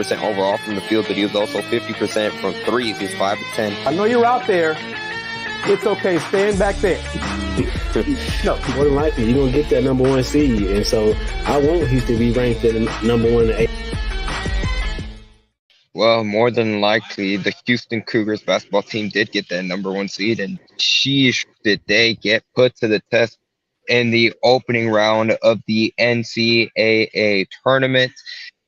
percent overall from the field, but he was also 50% from threes. He's 5 of 10. I know you're out there. It's okay. Stand back there. No, more than likely you're gonna get that number 1 seed, and so I want Houston to be ranked at number 1 and 8. Well, more than likely, the Houston Cougars basketball team did get that number 1 seed, and sheesh, did they get put to the test in the opening round of the NCAA Tournament.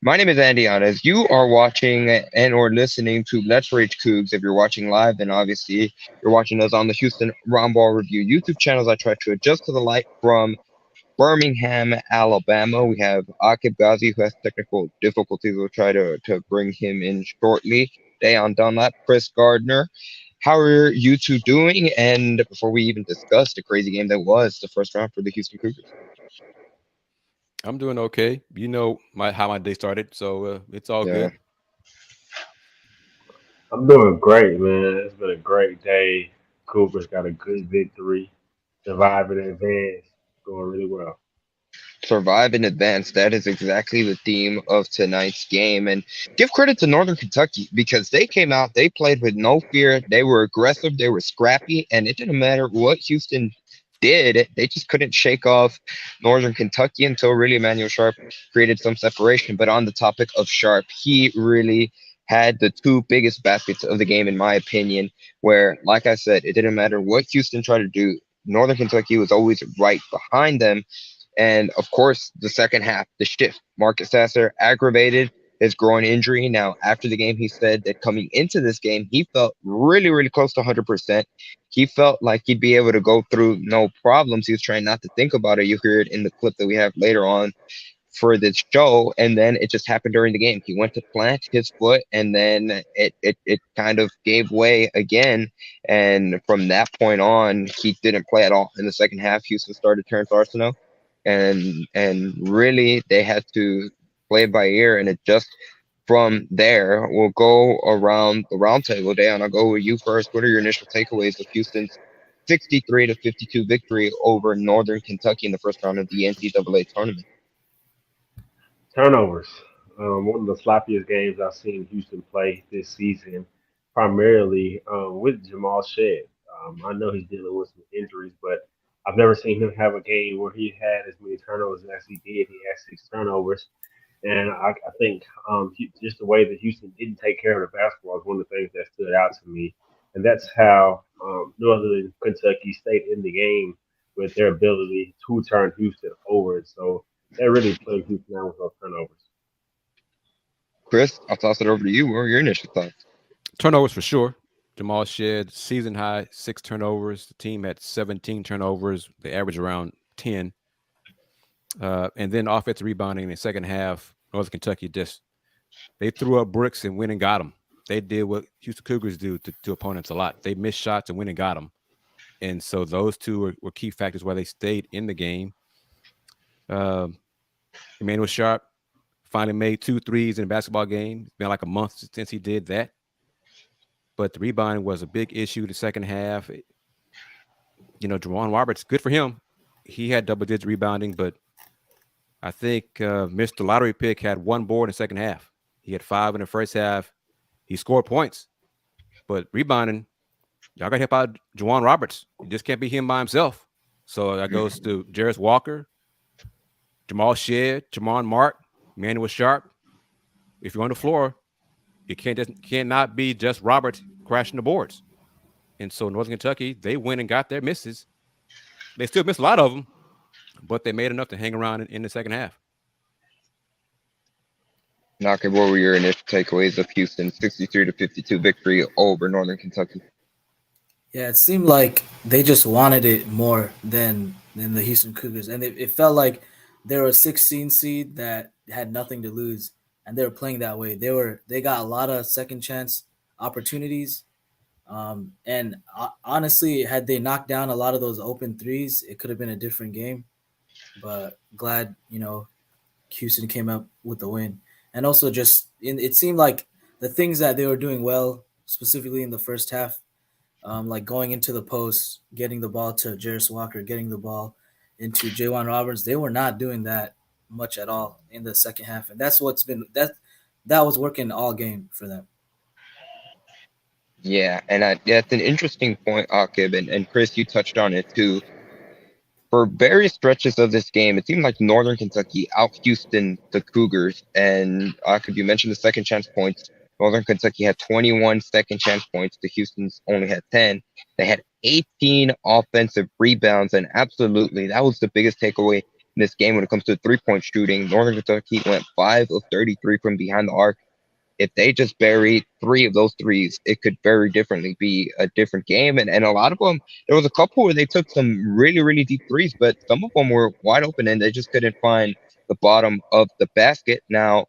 My name is Andy Yanez. You are watching and or listening to Let's Rage Coogs. If you're watching live, then obviously you're watching us on the Houston Round Ball Review YouTube channels. I try to adjust to the light from Birmingham, Alabama. We have Aqib Gazi, who has technical difficulties. We'll try to bring him in shortly. On Dunlap, Kris, Gardner. How are you two doing? And before we even discuss the crazy game that was the first round for the Houston Cougars. I'm doing okay. You know how my day started, so it's all good. I'm doing great, man. It's been a great day. Cougars got a good victory. Survive in advance. Going really well. Survive in advance. That is exactly the theme of tonight's game. And give credit to Northern Kentucky because they came out, they played with no fear. They were aggressive, they were scrappy, and it didn't matter what Houston did. They just couldn't shake off Northern Kentucky until really Emmanuel Sharp created some separation. But on the topic of Sharp, he really had the 2 biggest baskets of the game, in my opinion, where, like I said, it didn't matter what Houston tried to do. Northern Kentucky was always right behind them. And, of course, the second half, the shift. Marcus Sasser aggravated his groin injury. Now, after the game, he said that coming into this game, he felt really, really close to 100%. He felt like he'd be able to go through no problems. He was trying not to think about it. You hear it in the clip that we have later on for this show, and then it just happened during the game. He went to plant his foot, and then it kind of gave way again. And from that point on, he didn't play at all. In the second half, Houston started Terrence Arsenault, and really they had to play it by ear, and it just from there we'll go around the roundtable. Dayon, I'll go with you first. What are your initial takeaways of Houston's 63-52 victory over Northern Kentucky in the first round of the NCAA tournament? Turnovers. One of the sloppiest games I've seen Houston play this season, primarily with Jamal Shead. I know he's dealing with some injuries, but I've never seen him have a game where he had as many turnovers as he did. He had 6 turnovers. And I think just the way that Houston didn't take care of the basketball is one of the things that stood out to me. And that's how Northern Kentucky stayed in the game with their ability to turn Houston over. So that really played Houston out with those turnovers. Kris, I'll toss it over to you. What are your initial thoughts? Turnovers for sure. Jamal Shead, season high, 6 turnovers. The team had 17 turnovers. They average around 10. And then offensive rebounding in the second half, Northern Kentucky they threw up bricks and went and got them. They did what Houston Cougars do to opponents a lot. They missed shots and went and got them. And so those two were key factors why they stayed in the game. Emmanuel Sharp finally made 2 threes in a basketball game. It's been like a month since he did that. But the rebounding was a big issue the second half. Juwan Roberts, good for him. He had double-digit rebounding, but I think Mr. Lottery Pick had 1 board in the second half. He had 5 in the first half. He scored points. But rebounding, y'all got to help out Juwan Roberts. It just can't be him by himself. So that goes to Jarris Walker, Jamal Shead, Jamon Mark, Emmanuel Sharp. If you're on the floor, it cannot be just Roberts crashing the boards. And so Northern Kentucky, they went and got their misses. They still missed a lot of them, but they made enough to hang around in the second half. Naka, what were your initial takeaways of Houston's 63-52 victory over Northern Kentucky? Yeah, it seemed like they just wanted it more than the Houston Cougars. And it felt like they were a 16 seed that had nothing to lose, and they were playing that way. They got a lot of second chance opportunities. And honestly, had they knocked down a lot of those open threes, it could have been a different game. But glad, Houston came up with the win. and also just it seemed like the things that they were doing well, specifically in the first half, like going into the post, getting the ball to Jarris Walker, getting the ball into Jaywan Roberts, they were not doing that much at all in the second half, and that's what's been that was working all game for them. Yeah, and that's an interesting point, Aqib, and Kris, you touched on it too. For various stretches of this game, it seemed like Northern Kentucky out Houston the Cougars. And Aqib, you mentioned the second chance points. Northern Kentucky had 21 second chance points. The Houston's only had 10. They had 18 offensive rebounds, and absolutely, that was the biggest takeaway in this game when it comes to three-point shooting. Northern Kentucky went 5 of 33 from behind the arc. If they just buried 3 of those threes, it could very differently be a different game. And a lot of them, there was a couple where they took some really, really deep threes, but some of them were wide open and they just couldn't find the bottom of the basket. Now,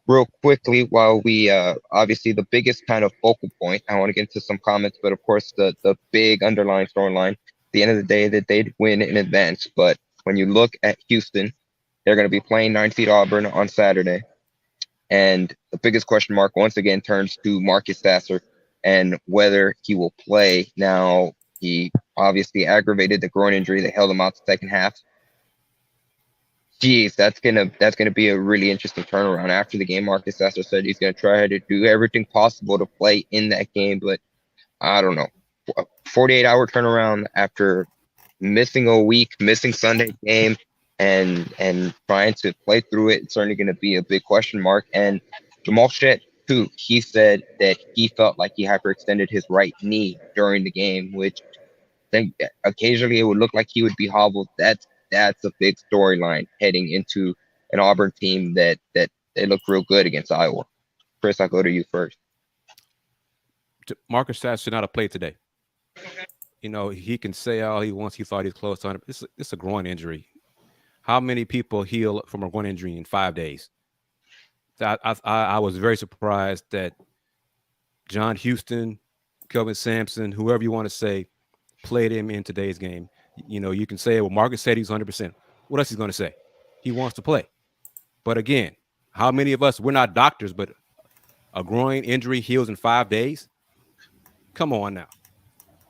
real quickly, while we obviously the biggest kind of focal point, I want to get into some comments, but of course the big underlying storyline, at the end of the day, that they'd win in advance. But when you look at Houston, they're going to be playing 9 feet Auburn on Saturday. And the biggest question mark once again turns to Marcus Sasser and whether he will play. Now, he obviously aggravated the groin injury that held him out the second half. Geez, that's gonna be a really interesting turnaround. After the game, Marcus Sasser said he's gonna try to do everything possible to play in that game, but I don't know. A 48-hour turnaround after missing a week, missing Sunday game, and trying to play through it, it's certainly going to be a big question mark. And Jamal Shett, too, he said that he felt like he hyperextended his right knee during the game, which I think occasionally it would look like he would be hobbled. That's a big storyline heading into an Auburn team that they look real good against Iowa. Kris, I'll go to you first. Marcus Sasser should not have played today. You know, he can say all he wants. He thought he was close on it. It's a groin injury. How many people heal from a groin injury in 5 days? I was very surprised that John Houston, Kelvin Sampson, whoever you want to say, played him in today's game. You know, you can say, well, Marcus said he's 100%. What else he's going to say? He wants to play. But again, how many of us, we're not doctors, but a groin injury heals in 5 days? Come on now.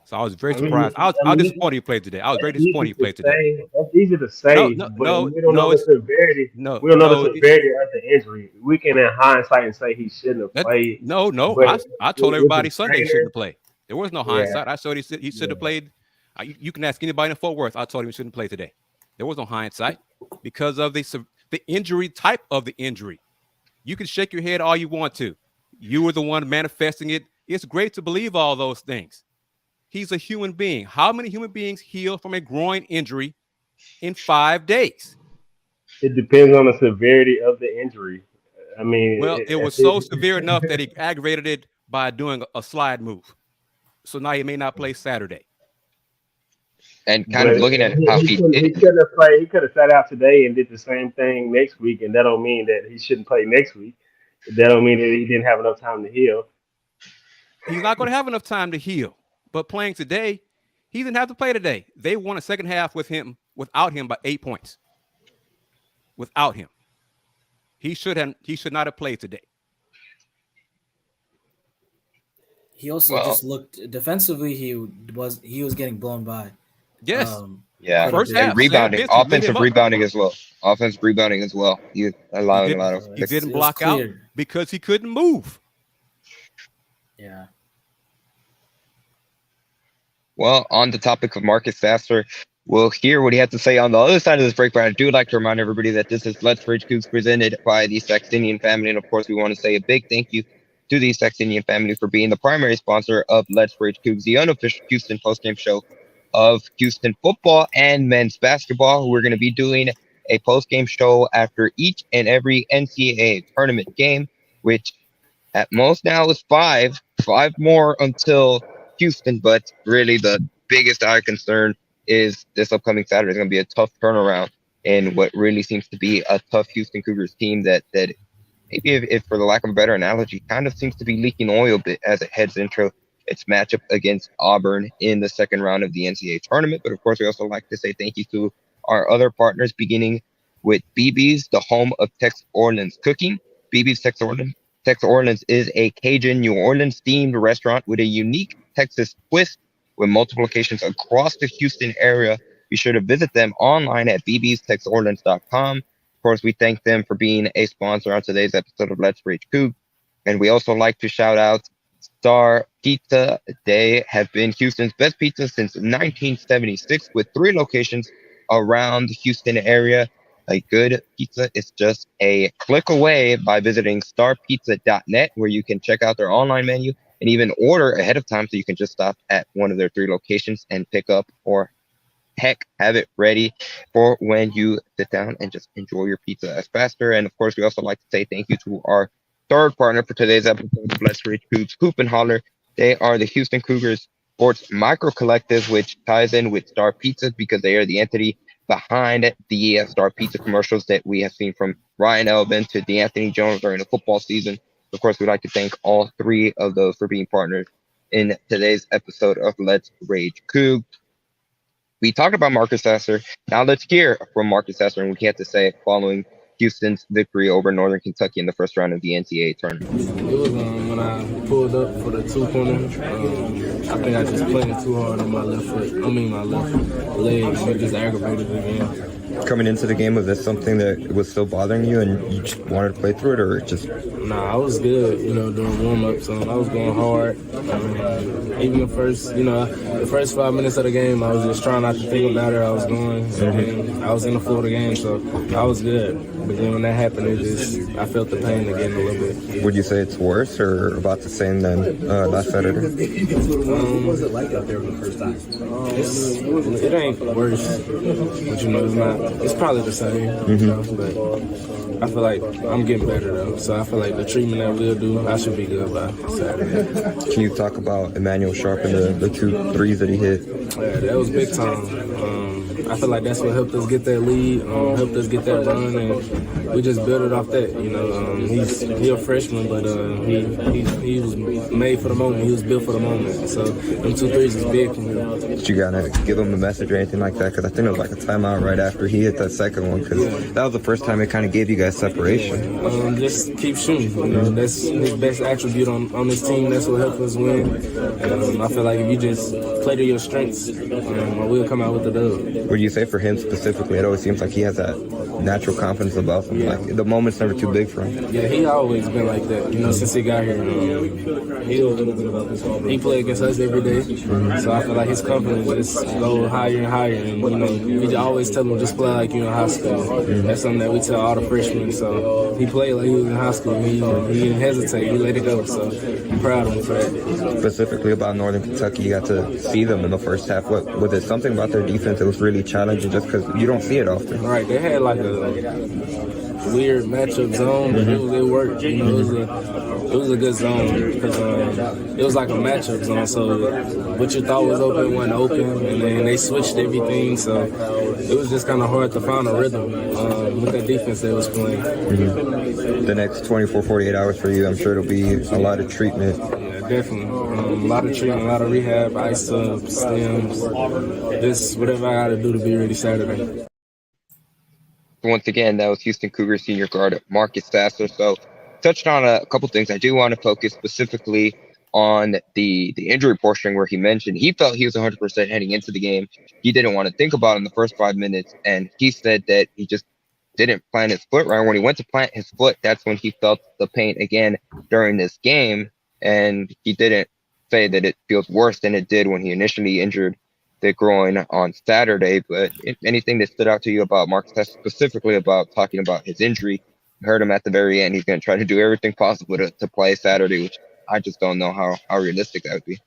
So I was very surprised. I was disappointed he played today. I was very disappointed he played today. That's easy to say, but we don't know the severity. We don't know the severity of the injury. We can, in hindsight, and say he shouldn't have played. No. I told everybody Sunday he shouldn't have played. There was no hindsight. I said he should have played. You can ask anybody in Fort Worth. I told him he shouldn't play today. There was no hindsight because of the injury type of the injury. You can shake your head all you want to. You were the one manifesting it. It's great to believe all those things. He's a human being. How many human beings heal from a groin injury in 5 days? It depends on the severity of the injury. I mean, well, it was so severe enough that he aggravated it by doing a slide move. So now he may not play Saturday. And kind of looking at how he did. He could have played. He could have sat out today and did the same thing next week, and that don't mean that he shouldn't play next week. That don't mean that he didn't have enough time to heal. He's not going to have enough time to heal. But playing today, he didn't have to play today. They won a second half without him by 8 points. Without him, he should not have played today. He also just looked defensively. He was getting blown by. Yes. First half, rebounding, offensive rebounding as well. Offensive rebounding as well. He allowing a lot of. He didn't block out because he couldn't move. Yeah. Well, on the topic of Marcus Sasser, we'll hear what he had to say on the other side of this break. But I do like to remind everybody that this is Let's Bridge Coogs presented by the Saxenian Family. And of course, we want to say a big thank you to the Saxenian Family for being the primary sponsor of Let's Bridge Coogs, the unofficial Houston postgame show of Houston football and men's basketball. We're going to be doing a postgame show after each and every NCAA tournament game, which at most now is five more until Houston. But really the biggest eye concern is this upcoming Saturday is going to be a tough turnaround in what really seems to be a tough Houston Cougars team that maybe, if for the lack of a better analogy, kind of seems to be leaking oil a bit as it heads into its matchup against Auburn in the second round of the NCAA tournament. But of course, we also like to say thank you to our other partners, beginning with BB's, the home of Texas Orleans cooking. BB's Texas Orleans is a Cajun New Orleans themed restaurant with a unique Texas twist with multiple locations across the Houston area. Be sure to visit them online at bbstexasorleans.com. Of course, we thank them for being a sponsor on today's episode of Let's Rage Coug. And we also like to shout out Star Pizza. They have been Houston's best pizza since 1976 with 3 locations around the Houston area. A good pizza is just a click away by visiting starpizza.net, where you can check out their online menu and even order ahead of time, so you can just stop at one of their 3 locations and pick up, or heck, have it ready for when you sit down and just enjoy your pizza as faster. And of course, we also like to say thank you to our third partner for today's episode of Let's Reach Coogs, Hoop and Holler. They are the Houston Cougars Sports Micro Collective, which ties in with Star Pizza because they are the entity behind the Star Pizza commercials that we have seen from Ryan Elvin to DeAnthony Jones during the football season. Of course, we'd like to thank all 3 of those for being partners in today's episode of Let's Rage Coug. We talked about Marcus Sasser. Now let's hear from Marcus Sasser and what he had to say following Houston's victory over Northern Kentucky in the first round of the NCAA tournament. It was when I pulled up for the 2-pointer. I think I just played it too hard on my left leg, and it just aggravated it again. Coming into the game, was this something that was still bothering you and you just wanted to play through it, or just? Nah, I was good, during warm-ups. I was going hard. Even the first 5 minutes of the game, I was just trying not to think of matter I was going. And I was in the flow of the game, so I was good. But then when that happened, I felt the pain again a little bit. Would you say it's worse or about the same than last Saturday? What was it like out there the first time? It ain't worse, but it's not. It's probably the same, but I feel like I'm getting better though. So I feel like the treatment that we'll do, I should be good by Saturday. Can you talk about Emmanuel Sharp and the 2 threes that he hit? Yeah, that was big time. I feel like that's what helped us get that lead, helped us get that run, and we just built it off that. He's a freshman, but he was made for the moment. He was built for the moment. So them 2 threes is big for me. Did you gotta give him a message or anything like that? Because I think it was like a timeout right after he hit that second one, because that was the first time it kind of gave you guys separation. Just keep shooting. That's his best attribute on this team. That's what helps us win. And I feel like if you just play to your strengths, we'll come out with the dub. Would you say for him specifically, it always seems like he has that natural confidence about him? Yeah. Like the moment's never too big for him. Yeah, he always been like that. Since he got here, he play against us every day. So I feel like his confidence just go higher and higher. And we always tell him just play like you in high school. That's something that we tell all the freshmen. So he played like he was in high school. He didn't hesitate. He let it go. So I'm proud of him for that. Specifically about Northern Kentucky, you got to see them in the first half. What was it? Something about their defense that was really challenging, just because you don't see it often. Right, they had like a weird matchup zone, but it worked. It was a good zone because it was like a matchup zone. So what you thought was open wasn't open, and then they switched everything. So it was just kind of hard to find a rhythm with that defense they was playing. The next 24, 48 hours for you, I'm sure it'll be a lot of treatment. Yeah, definitely. A lot of treatment, a lot of rehab, ice ups, stems, this whatever I got to do to be ready Saturday. Once again, that was Houston Cougars senior guard Marcus Sasser. So touched on a couple things. I do want to focus specifically on the injury portion where he mentioned he felt he was 100% heading into the game. He didn't want to think about it in the first 5 minutes, and he said that he just didn't plant his foot right. When he went to plant his foot, that's when he felt the pain again during this game, and he didn't say that it feels worse than it did when he initially injured the groin on Saturday. But if anything that stood out to you about Marcus, specifically about talking about his injury, you heard him at the very end. He's going to try to do everything possible to play Saturday, which I just don't know how realistic that would be.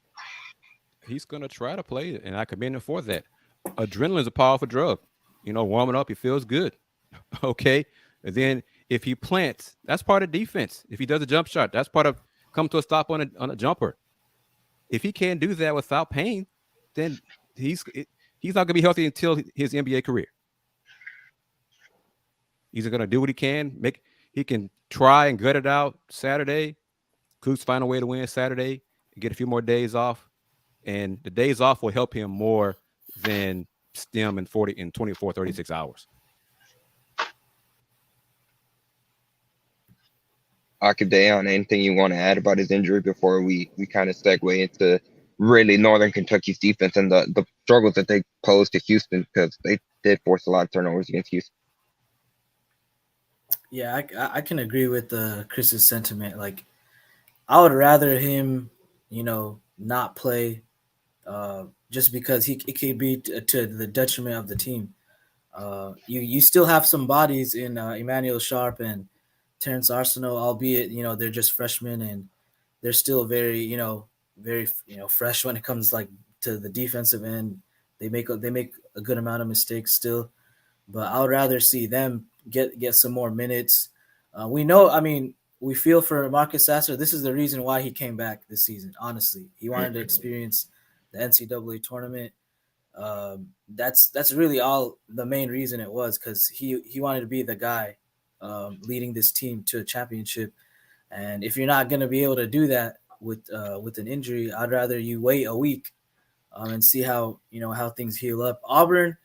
He's going to try to play it, and I commend him for that. Adrenaline is a powerful drug. Warming up, he feels good. Okay? And then if he plants, that's part of defense. If he does a jump shot, that's part of come to a stop on a jumper. If he can't do that without pain, then he's not going to be healthy until his NBA career. He's going to do what he can. He can try and gut it out Saturday. Coogs find a way to win Saturday and get a few more days off. And the days off will help him more than stem in 24, 36 hours. Aqib, anything you want to add about his injury before we kind of segue into really Northern Kentucky's defense and the struggles that they posed to Houston, because they did force a lot of turnovers against Houston. Yeah, I can agree with Chris's sentiment. Like, I would rather him, not play, just because it could be to the detriment of the team. You still have some bodies in Emmanuel Sharp and Terrence Arsenal, albeit they're just freshmen and they're still very very fresh when it comes like to the defensive end. They make a good amount of mistakes still, but I would rather see them get some more minutes. We know, I mean, we feel for Marcus Sasser. This is the reason why he came back this season. Honestly, he wanted to experience the NCAA tournament. That's really all the main reason it was, because he wanted to be the guy leading this team to a championship. And if you're not going to be able to do that with an injury, I'd rather you wait a week and see how things heal up. Auburn,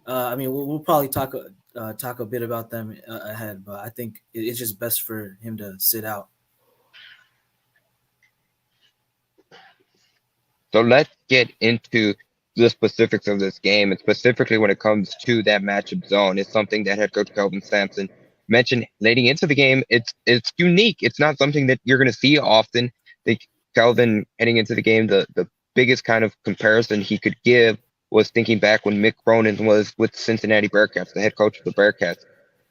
I mean, we'll probably talk a bit about them ahead, but I think it's just best for him to sit out. So let's get into the specifics of this game, and specifically when it comes to that matchup zone. It's something that head coach Kelvin Sampson mentioned leading into the game. It's unique. It's not something that you're going to see often. I think Kelvin heading into the game, the biggest kind of comparison he could give was thinking back when Mick Cronin was with Cincinnati Bearcats, the head coach of the Bearcats.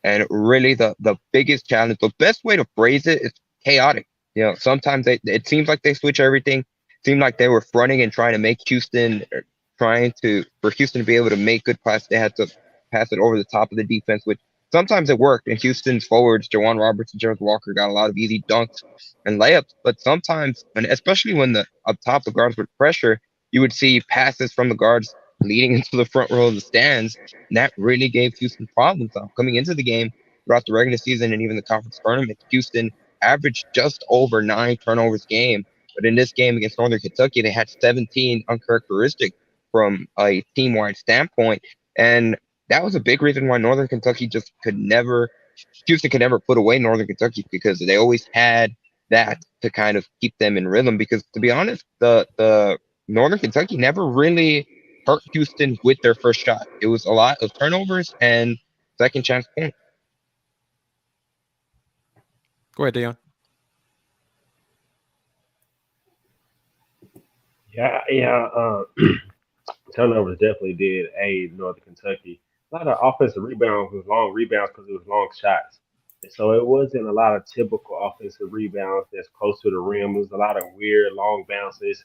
And really the biggest challenge, the best way to phrase it is chaotic. Sometimes it seems like they switch everything. Seemed like they were fronting and trying to make for Houston to be able to make good passes. They had to pass it over the top of the defense, which sometimes it worked. And Houston's forwards, Jawan Roberts and Jared Walker, got a lot of easy dunks and layups. But sometimes, and especially when up top the guards would pressure, you would see passes from the guards leading into the front row of the stands. And that really gave Houston problems. Coming into the game throughout the regular season and even the conference tournament, Houston averaged just over 9 turnovers a game. But in this game against Northern Kentucky, they had 17 uncharacteristic from a team-wide standpoint. And that was a big reason why Houston could never put away Northern Kentucky, because they always had that to kind of keep them in rhythm. Because to be honest, the Northern Kentucky never really hurt Houston with their first shot. It was a lot of turnovers and second chance points. Go ahead, Deion. Yeah. Turnovers definitely did aid Northern Kentucky. A lot of offensive rebounds was long rebounds because it was long shots. And so it wasn't a lot of typical offensive rebounds that's close to the rim. It was a lot of weird long bounces,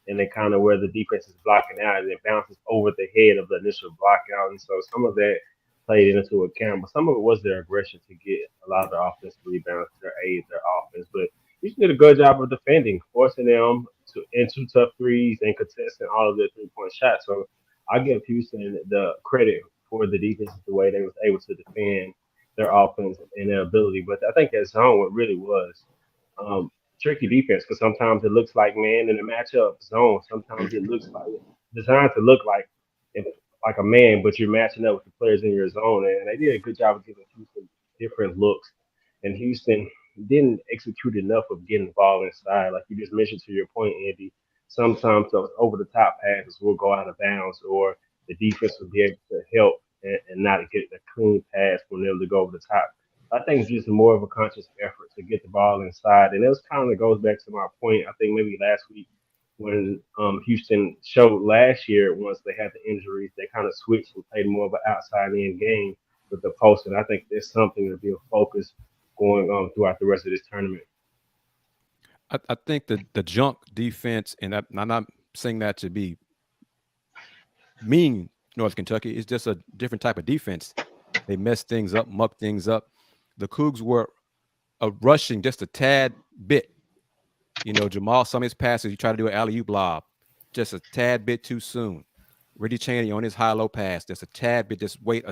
and then kind of where the defense is blocking out and it bounces over the head of the initial block out. And so some of that played into account, but some of it was their aggression to get a lot of the offensive rebounds to aid their offense. But Houston did a good job of defending, forcing them into tough threes and contesting all of their 3-point shots. So I give Houston the credit for the defense, the way they was able to defend their offense and their ability. But I think that zone, what really was tricky defense, because sometimes it looks like man in a matchup zone. Sometimes it looks like designed to look like a man, but you're matching up with the players in your zone. And they did a good job of giving Houston different looks. And Houston didn't execute enough of getting the ball inside. Like you just mentioned to your point, Andy, sometimes those over the top passes will go out of bounds, or the defense will be able to help and not get a clean pass for them to go over the top. I think it's just more of a conscious effort to get the ball inside. And it was kind of goes back to my point, I think maybe last week when Houston showed last year, once they had the injuries, they kind of switched and played more of an outside in game with the post. And I think there's something to be a focus going on throughout the rest of this tournament. I think the junk defense, and I'm not saying that to be mean North Kentucky, it's just a different type of defense. They mess things up, muck things up. The Cougs were rushing just a tad bit. Jamal, some of his passes, you try to do an alley-oop lob, just a tad bit too soon. Reggie Chaney on his high-low pass, just a tad bit, just wait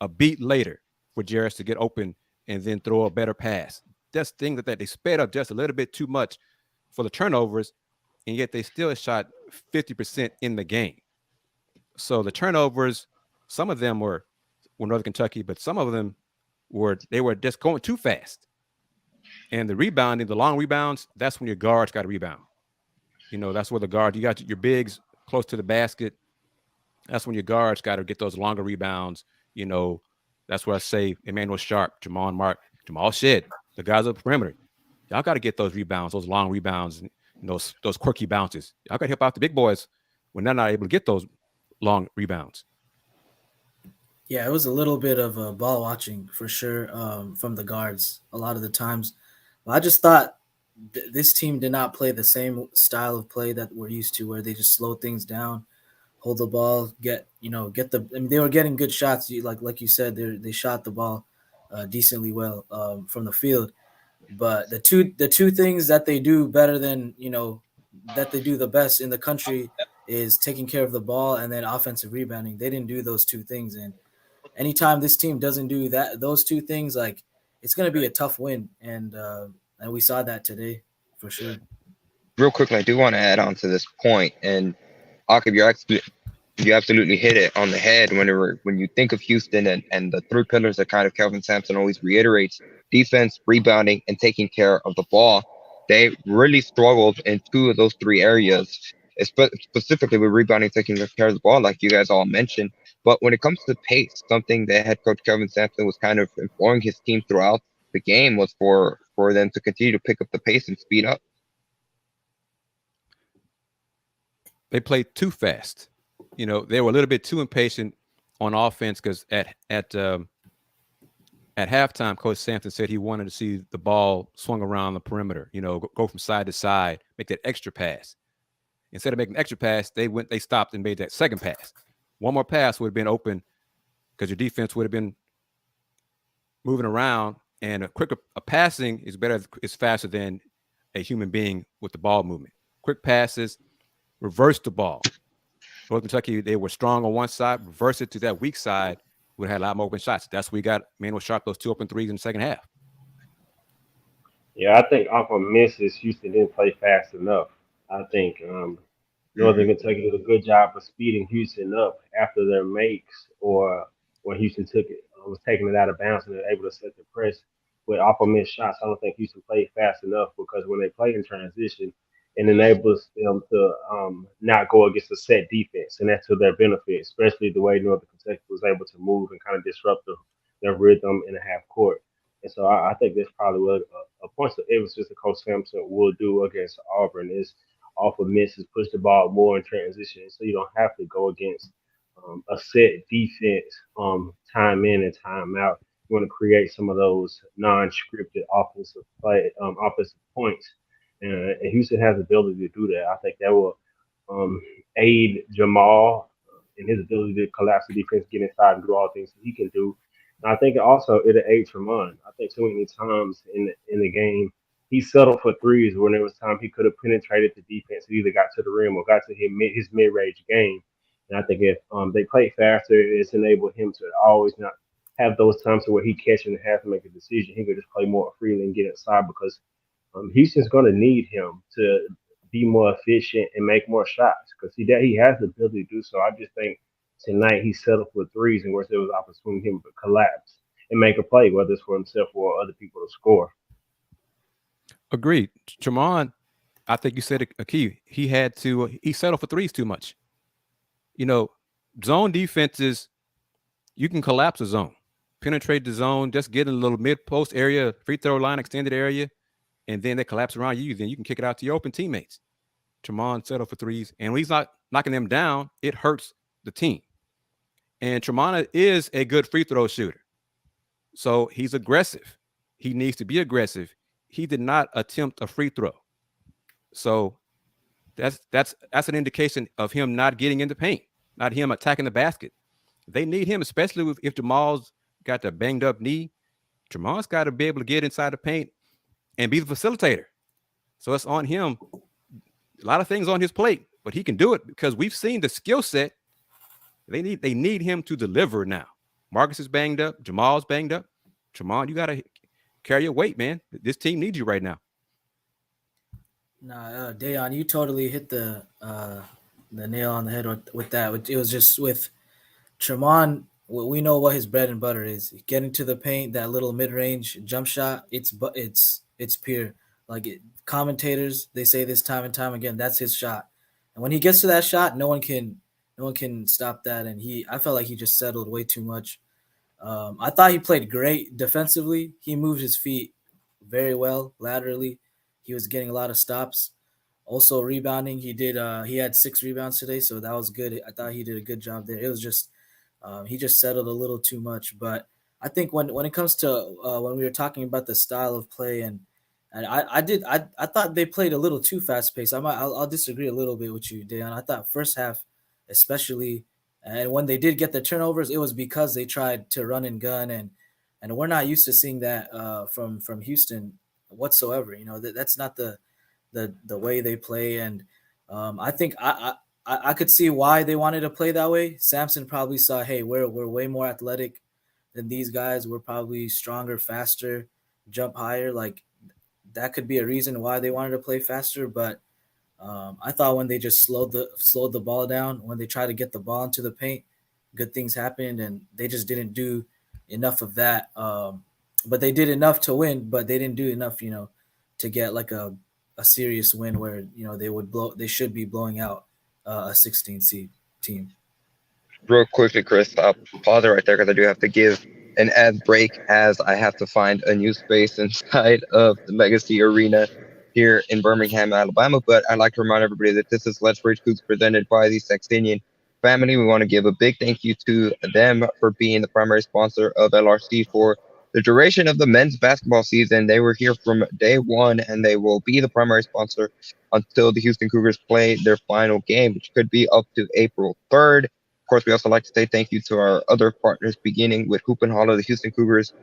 a beat later for Jarris to get open and then throw a better pass. That's things that they sped up just a little bit too much for the turnovers, and yet they still shot 50% in the game. So the turnovers, some of them were Northern Kentucky, but some of them were just going too fast. And the rebounding, the long rebounds, that's when your guards got to rebound. That's where the guard, you got your bigs close to the basket. That's when your guards got to get those longer rebounds. That's where I say Emmanuel Sharp, Jamal Shed, the guys on the perimeter. Y'all got to get those rebounds, those long rebounds, and those quirky bounces. Y'all got to help out the big boys when they're not able to get those long rebounds. Yeah, it was a little bit of ball watching for sure from the guards a lot of the times. But I just thought this team did not play the same style of play that we're used to, where they just slow things down, hold the ball, get the. I mean, they were getting good shots. Like you said, they shot the ball decently well from the field. But the two things that they do better than that they do the best in the country is taking care of the ball and then offensive rebounding. They didn't do those two things, and anytime this team doesn't do those two things, like, it's going to be a tough win, and we saw that today for sure. Real quickly, I do want to add on to this point, and Aqib, you absolutely hit it on the head when you think of Houston and the three pillars that kind of Kelvin Sampson always reiterates: defense, rebounding, and taking care of the ball. They really struggled in two of those three areas, specifically with rebounding, taking care of the ball, like you guys all mentioned. But when it comes to pace, something that head coach Kelvin Sampson was kind of imploring his team throughout the game was for them to continue to pick up the pace and speed up. They played too fast. They were a little bit too impatient on offense, because at halftime, Coach Sampson said he wanted to see the ball swung around the perimeter, go from side to side, make that extra pass. Instead of making an extra pass, they stopped and made that second pass. One more pass would have been open, because your defense would have been moving around, and a passing is faster than a human being with the ball movement. Quick passes, reverse the ball. North Kentucky, they were strong on one side, reverse it to that weak side, would have had a lot more open shots. That's where we got Emmanuel Sharp those two open threes in the second half. Yeah, I think off of misses, Houston didn't play fast enough. I think Northern Kentucky did a good job of speeding Houston up after their makes, or when Houston was taking it out of bounds and they're able to set the press with off of missed shots. I don't think Houston played fast enough, because when they play in transition, it enables them to not go against a set defense, and that's to their benefit, especially the way Northern Kentucky was able to move and kind of disrupt their rhythm in the half court. And so I think that's probably what a point of emphasis that Coach Sampson will do against Auburn is off of misses, push the ball more in transition, so you don't have to go against a set defense time in and time out. You want to create some of those non-scripted offensive points. And Houston has the ability to do that. I think that will aid Jamal in his ability to collapse the defense, get inside, and do all things that he can do. And I think also it'll aid Tremont. I think too many times in the game, he settled for threes when there was time he could have penetrated the defense, either got to the rim or got to his mid-range game. And I think if they play faster, it's enabled him to always not have those times where he catches and has to make a decision. He could just play more freely and get inside, because Houston's going to need him to be more efficient and make more shots, because he has the ability to do so. I just think tonight he settled for threes, and where there was opportunity for him to collapse and make a play, whether it's for himself or other people to score. Agreed. Tremont, I think you said a key. He settled for threes too much. Zone defenses, you can collapse a zone, penetrate the zone, just get in a little mid-post area, free throw line, extended area, and then they collapse around you. Then you can kick it out to your open teammates. Tremont settled for threes, and when he's not knocking them down, it hurts the team. And Tremont is a good free throw shooter, so he's aggressive. He needs to be aggressive. He did not attempt a free throw, so that's an indication of him not getting in the paint, not him attacking the basket. They need him, especially if Jamal's got the banged up knee. Tremont's got to be able to get inside the paint and be the facilitator. So it's on him. A lot of things on his plate, but he can do it because we've seen the skill set. They need him to deliver now. Marcus is banged up. Jamal's banged up. Tremont, you got to carry your weight, man. This team needs you right now. Nah, Dayon, you totally hit the nail on the head with that. It was just with Tremont. We know what his bread and butter is: getting to the paint, that little mid-range jump shot. It's it's pure. Like commentators, they say this time and time again. That's his shot, and when he gets to that shot, no one can stop that. And I felt like he just settled way too much. I thought he played great defensively. He moved his feet very well laterally. He was getting a lot of stops. Also rebounding, he had 6 rebounds today, so that was good. I thought he did a good job there. It was just he just settled a little too much. But I think when it comes to when we were talking about the style of play and I thought they played a little too fast paced. I'll disagree a little bit with you, Dayon. I thought first half, especially, and when they did get the turnovers, it was because they tried to run and gun, and we're not used to seeing that from Houston whatsoever. You know, that's not the way they play, and I think I could see why they wanted to play that way. Samson probably saw, hey, we're way more athletic than these guys. We're probably stronger, faster, jump higher. Like that could be a reason why they wanted to play faster. But I thought when they just slowed the ball down, when they tried to get the ball into the paint, good things happened, and they just didn't do enough of that. But they did enough to win, but they didn't do enough, to get like a serious win where they should be blowing out a 16 seed team. Real quickly, Kris, I'll pause it right there because I do have to give an ad break as I have to find a new space inside of the Legacy Arena here in Birmingham, Alabama. But I'd like to remind everybody that this is Let's Rage Coogs presented by the Saxenian Family. We want to give a big thank you to them for being the primary sponsor of LRC for the duration of the men's basketball season. They were here from day one, and they will be the primary sponsor until the Houston Cougars play their final game, which could be up to April 3rd. Of course, we also like to say thank you to our other partners, beginning with Hoop and Holler, the Houston Cougars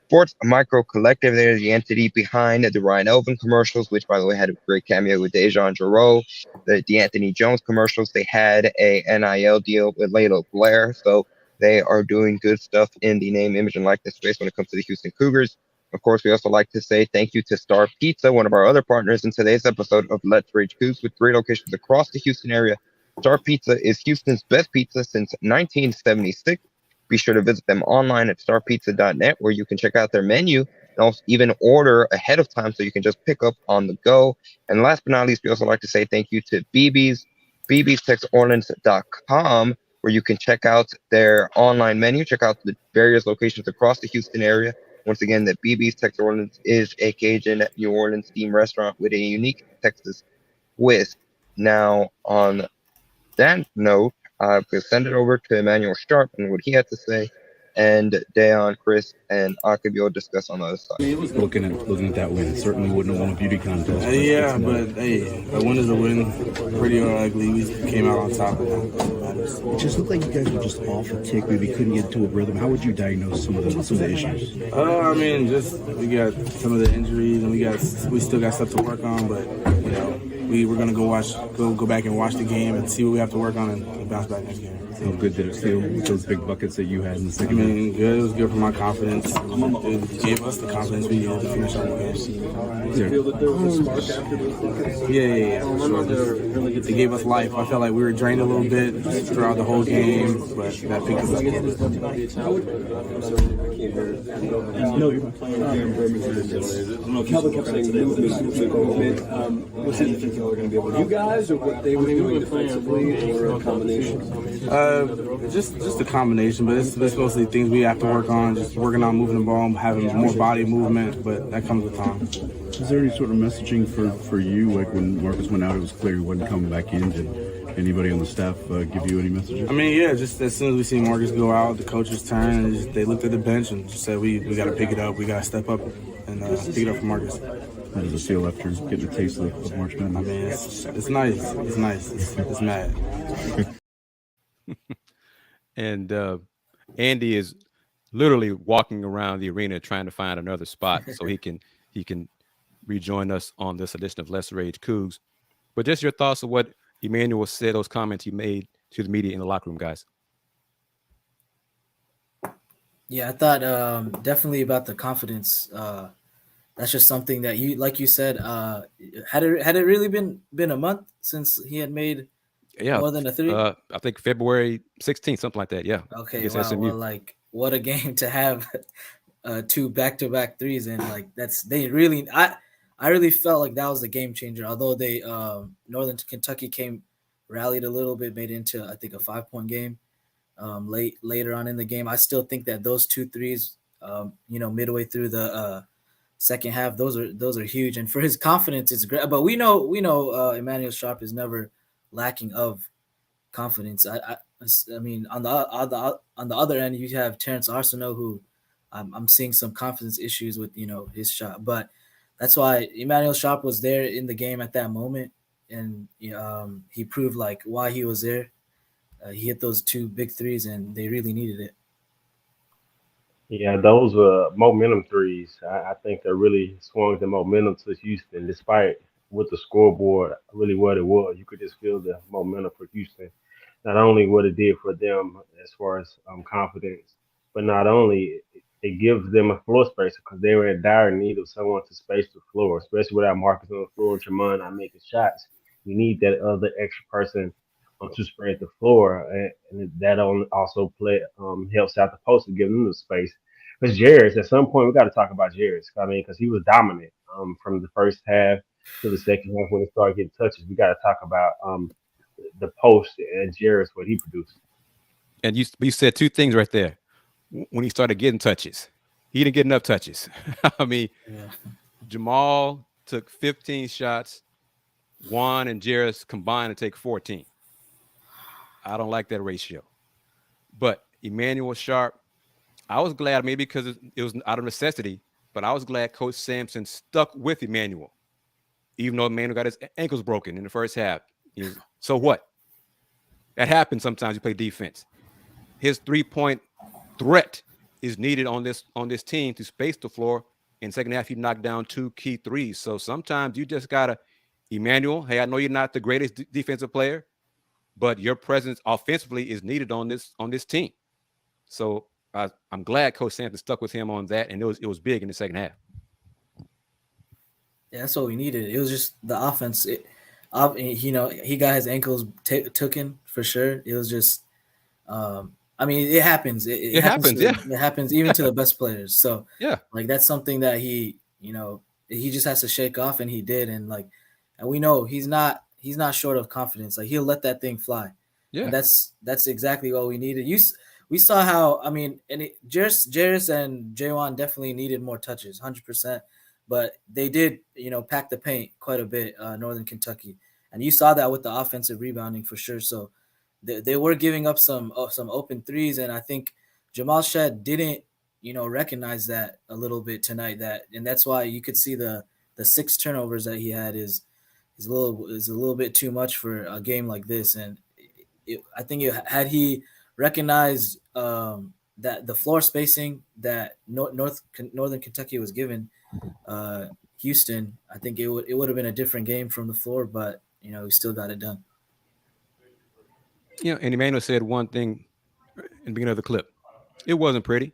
Sports Micro Collective. They're the entity behind the Ryan Elvin commercials, which, by the way, had a great cameo with Dejan Jarreau. The Anthony Jones commercials, they had a NIL deal with Layla Blair. So they are doing good stuff in the name, image, and likeness space when it comes to the Houston Cougars. Of course, we also like to say thank you to Star Pizza, one of our other partners in today's episode of Let's Rage Coogs, with 3 locations across the Houston area. Star Pizza is Houston's best pizza since 1976. Be sure to visit them online at starpizza.net, where you can check out their menu and also even order ahead of time so you can just pick up on the go. And last but not least, we also like to say thank you to BB's, bbstexorleans.com, where you can check out their online menu, check out the various locations across the Houston area. Once again, that BB's Texas Orleans is a Cajun New Orleans themed restaurant with a unique Texas twist. Now, on that note, I will send it over to Emmanuel Sharp and what he had to say, and Dayon, Kris, and Aqib will discuss on the other side. Looking at that win, certainly wouldn't have won a beauty contest. Yeah, but hey, a win is a win. Pretty or ugly, we came out on top of that. It just looked like you guys were just off a tick. Maybe couldn't get into a rhythm. How would you diagnose some of the issues? I mean, just we got some of the injuries, and we still got stuff to work on. But we're gonna go back and watch the game and see what we have to work on and bounce back next game. How good did it feel with those big buckets that you had in the second half? Good. It was good for my confidence. It gave us the confidence we needed to finish our game. Did you feel that there was a spark after the Yeah. Sure. It gave us life. I felt like we were drained a little bit throughout the whole game, but that picked us up. No, you're fine. Kelvin kept saying the movement. Was it you think y'all were going to be able to you guys, or what they were doing defensively, or a combination? Just a combination, but it's mostly things we have to work on. Just working on moving the ball, having more body movement, but that comes with time. Is there any sort of messaging for you? Like when Marcus went out, it was clear he wasn't coming back in. Did anybody on the staff give you any messages? I mean, yeah, just as soon as we see Marcus go out, the coaches turn, and they looked at the bench and just said, we got to pick it up. We got to step up and pick it up for Marcus. How does it feel after getting a taste of March Madness? I mean, it's nice. It's nice. It's mad. And Andy is literally walking around the arena trying to find another spot so he can rejoin us on this edition of Let's Rage Coogs. But just your thoughts of what Emmanuel said, those comments he made to the media in the locker room, guys. Yeah, I thought definitely about the confidence. That's just something that you, like you said, had it really been a month since he had made more than a 3? I think February 16th, something like that. Yeah. Okay. Wow. Well, like what a game to have two back-to-back threes, and like they really I really felt like that was the game changer. Although they Northern Kentucky rallied a little bit, made it into I think a 5-point game later on in the game. I still think that those two threes, midway through the second half, those are huge, and for his confidence, it's great. But we know Emmanuel Sharp is never lacking of confidence. I mean, on the other end, you have Terrence Arsenault, who I'm seeing some confidence issues with his shot, but that's why Emmanuel Sharp was there in the game at that moment, and he proved like why he was there. He hit those two big threes, and they really needed it. Yeah, those were momentum threes. I think that really swung the momentum to Houston, despite with the scoreboard really what it was. You could just feel the momentum for Houston. Not only what it did for them as far as confidence, but not only it gives them a floor spacer because they were in dire need of someone to space the floor, especially without Marcus on the floor and Tremont not making shots. You need that other extra person to spread the floor, and that also helps out the post to give them the space. Because Jarris, at some point, we got to talk about Jarris. I mean, because he was dominant from the first half to the second half when he started getting touches. We got to talk about the post and Jarris, what he produced. And you said two things right there. When he started getting touches, he didn't get enough touches. I mean, Jamal took 15 shots. Juan and Jarris combined to take 14. I don't like that ratio. But Emmanuel Sharp, I was glad maybe because it was out of necessity, but I was glad Coach Sampson stuck with Emmanuel, even though Emmanuel got his ankles broken in the first half. So what? That happens sometimes you play defense. His 3-point threat is needed on this team to space the floor. In second half, he knocked down 2 key threes. So sometimes you just gotta, Emmanuel, hey, I know you're not the greatest defensive player, but your presence offensively is needed on this team. So I'm glad Coach Sampson stuck with him on that, and it was big in the second half. Yeah, that's what we needed. It was just the offense. He got his ankles taken for sure. It was just, I mean, it happens. It happens. It happens even to the best players. So yeah, like that's something that he just has to shake off, and he did. And we know he's not short of confidence. Like he'll let that thing fly. Yeah, and that's exactly what we needed. We saw how Jarris and Jaywan definitely needed more touches, 100%. But they did, pack the paint quite a bit, Northern Kentucky, and you saw that with the offensive rebounding for sure. So they were giving up some open threes, and I think Jamal Shead didn't, recognize that a little bit tonight. And that's why you could see the 6 turnovers that he had is a little bit too much for a game like this. And I think had he recognized that the floor spacing that Northern Kentucky was given Houston, I think it would have been a different game from the floor, but we still got it done. And Emmanuel said one thing in the beginning of the clip. It wasn't pretty.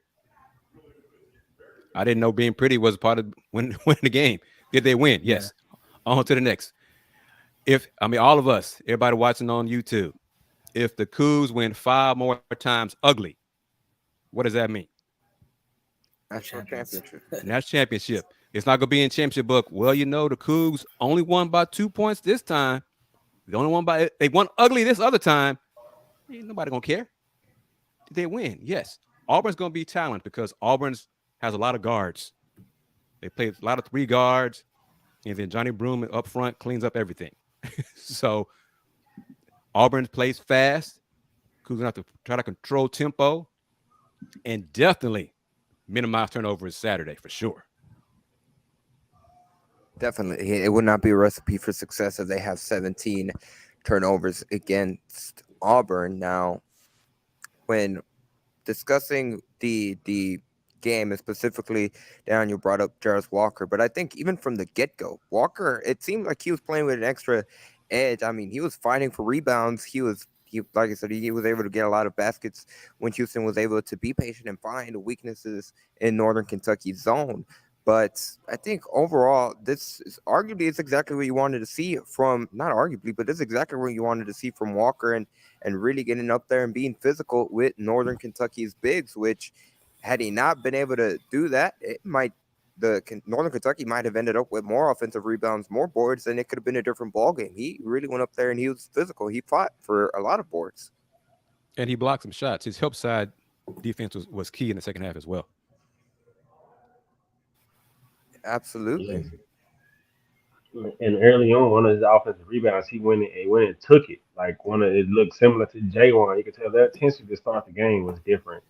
I didn't know being pretty was part of winning the game. Did they win? Yes. Yeah. On to the next. All of us, everybody watching on YouTube, if the Cougs win 5 more times ugly, what does that mean? National championship. National championship. It's not going to be in championship book. Well, the Cougs only won by 2 points this time. They won ugly this other time. Ain't nobody going to care. Did they win? Yes. Auburn's going to be challenged because Auburn has a lot of guards. They play a lot of 3 guards, and then Johnny Broome up front cleans up everything. So Auburn plays fast. Cougs going to have to try to control tempo and definitely minimize turnovers Saturday for sure. Definitely. It would not be a recipe for success if they have 17 turnovers against Auburn. Now, when discussing the game, and specifically, Dan, you brought up Jarris Walker, but I think even from the get-go, Walker, it seemed like he was playing with an extra edge. I mean, he was fighting for rebounds. He like I said, he was able to get a lot of baskets when Houston was able to be patient and find weaknesses in Northern Kentucky's zone. But I think overall, this is arguably it's exactly what you wanted to see from, not arguably, but this is exactly what you wanted to see from Walker and really getting up there and being physical with Northern Kentucky's bigs, which had he not been able to do that, Northern Kentucky might have ended up with more offensive rebounds, more boards, and it could have been a different ball game. He really went up there and he was physical. He fought for a lot of boards. And he blocked some shots. His help side defense was key in the second half as well. Absolutely. And early on, one of his offensive rebounds, he went and took it. Like it looked similar to J1. You could tell their attention to start the game was different.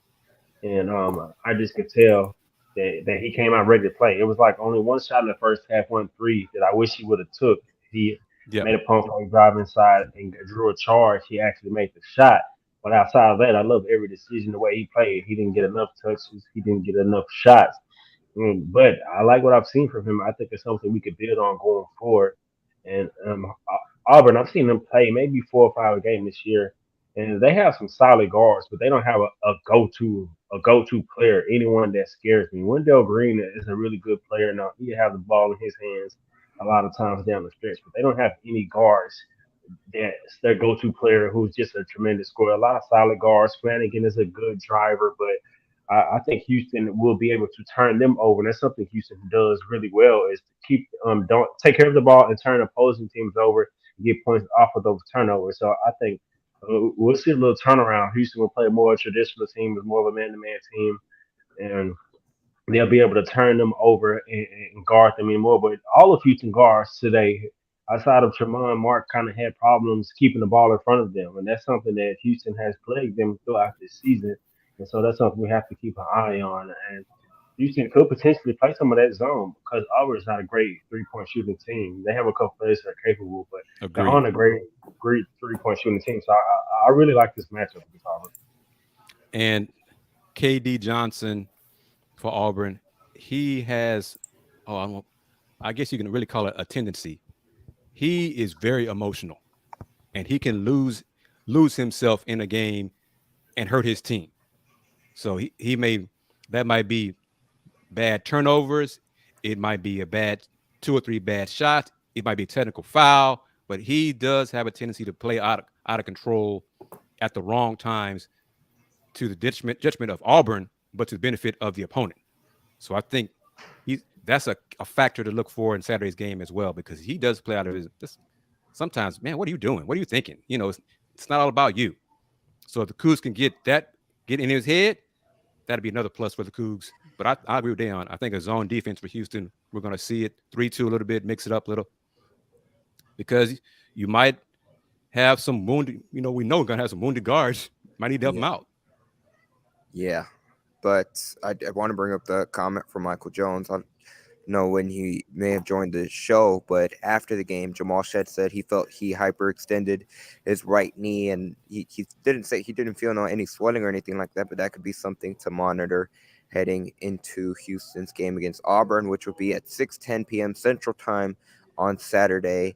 And I just could tell that he came out ready to play. It was like only one shot in the first half, 1-3 that I wish he would have took. He Yep. made a pump fake drive inside and drew a charge. He actually made the shot. But outside of that, I love every decision the way he played. He didn't get enough touches. He didn't get enough shots. But I like what I've seen from him. I think it's something we could build on going forward. And Auburn, I've seen them play maybe 4 or 5 games this year, and they have some solid guards, but they don't have a go to player, anyone that scares me. Wendell Green is a really good player. Now he have the ball in his hands a lot of times down the stretch, but they don't have any guards that's their go-to player who's just a tremendous scorer. A lot of solid guards. Flanagan is a good driver, but I think Houston will be able to turn them over. And that's something Houston does really well is to keep don't take care of the ball and turn opposing teams over and get points off of those turnovers. So I think we'll see a little turnaround. Houston will play more traditional team, more of a man-to-man team, and they'll be able to turn them over and guard them anymore. But all of Houston guards today, outside of Tremont Mark, kind of had problems keeping the ball in front of them, and that's something that Houston has plagued them throughout this season. And so that's something we have to keep an eye on. And Houston could potentially play some of that zone because Auburn's not a great 3-point shooting team. They have a couple players that are capable, but they're Agreed. on a great 3-point shooting team. So I really like this matchup with Auburn. And KD Johnson for Auburn, he has, I guess you can really call it a tendency. He is very emotional, and he can lose himself in a game and hurt his team. So that might be bad turnovers. It might be a bad 2 or 3 bad shots. It might be a technical foul, but he does have a tendency to play out of control at the wrong times to the detriment of Auburn, but to the benefit of the opponent. So I think that's a factor to look for in Saturday's game as well, because he does play out of his. Sometimes, man, what are you doing? What are you thinking? It's not all about you. So if the Cougs can get in his head, that'd be another plus for the Cougs. But I agree with Deion. I think a zone defense for Houston, we're going to see it 3-2 a little bit, mix it up a little, because you might have some wounded. We know we're going to have some wounded guards. Might need to help them out. Yeah, but I want to bring up the comment from Michael Jones. I know when he may have joined the show, but after the game, Jamal Shead said he felt he hyperextended his right knee, and he didn't say he didn't feel any swelling or anything like that, but that could be something to monitor heading into Houston's game against Auburn, which will be at 6:10 p.m. Central Time on Saturday,